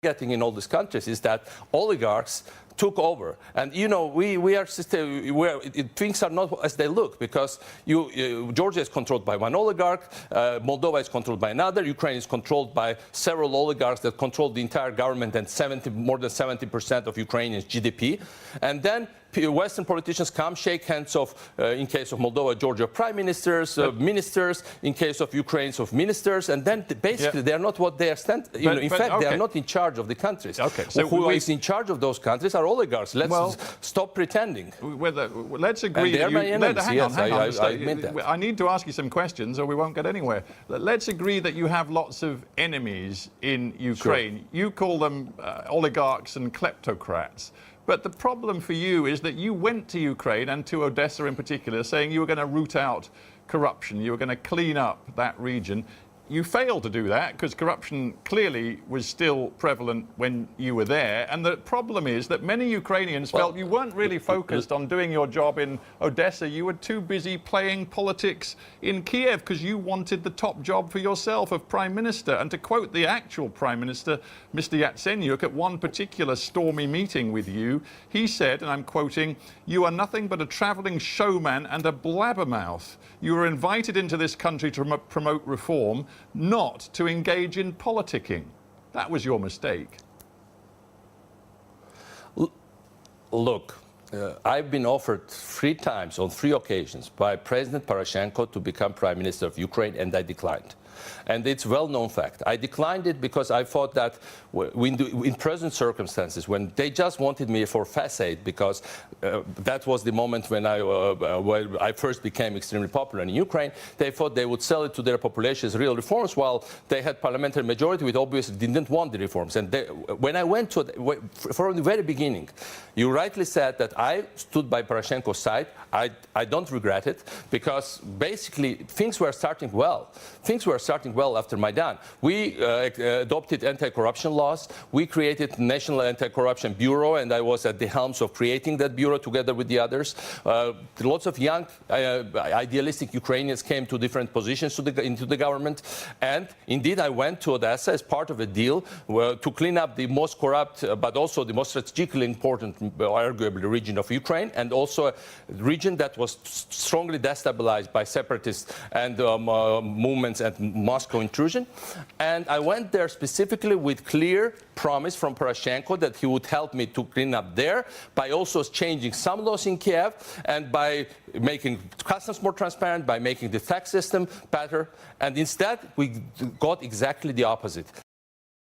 getting in all these countries is that oligarchs took over, and things are not as they look, because Georgia is controlled by one oligarch, Moldova is controlled by another, Ukraine is controlled by several oligarchs that control the entire government and more than 70% of Ukrainians' GDP, and then Western politicians come, shake hands of, in case of Moldova, Georgia, prime ministers, ministers, in case of Ukraine, of ministers, and then basically they are not what they are in fact, they are not in charge of the countries. Okay, so who is in charge of those countries are oligarchs. Let's stop pretending. Let's agree that I admit that. I need to ask you some questions or we won't get anywhere. Let's agree that you have lots of enemies in Ukraine. Sure. You call them oligarchs and kleptocrats. But the problem for you is that you went to Ukraine, and to Odessa in particular, saying you were going to root out corruption, you were going to clean up that region. You failed to do that because corruption clearly was still prevalent when you were there. And the problem is that many Ukrainians felt you weren't really focused on doing your job in Odessa. You were too busy playing politics in Kiev because you wanted the top job for yourself of Prime Minister. And to quote the actual Prime Minister, Mr. Yatsenyuk, at one particular stormy meeting with you, he said, and I'm quoting, "You are nothing but a travelling showman and a blabbermouth. You were invited into this country to promote reform, not to engage in politicking." That was your mistake. Look, I've been offered 3 times on 3 occasions by President Poroshenko to become Prime Minister of Ukraine, and I declined. And it's a well-known fact. I declined it because I thought that in present circumstances, when they just wanted me for facade, because that was the moment when I first became extremely popular in Ukraine, they thought they would sell it to their population as real reforms, while they had parliamentary majority, which obviously didn't want the reforms. And when I went to from the very beginning, you rightly said that I stood by Poroshenko's side. I don't regret it, because basically things were starting well. Things were starting well after Maidan. We adopted anti-corruption laws. We created National Anti-Corruption Bureau, and I was at the helms of creating that bureau together with the others. Lots of young, idealistic Ukrainians came to different positions into the government. And indeed, I went to Odessa as part of a deal to clean up the most corrupt, but also the most strategically important, arguably, region of Ukraine, and also a region that was strongly destabilized by separatists and movements and Moscow intrusion. And I went there specifically with clear promise from Poroshenko that he would help me to clean up there by also changing some laws in Kiev, and by making customs more transparent, by making the tax system better. And instead, we got exactly the opposite.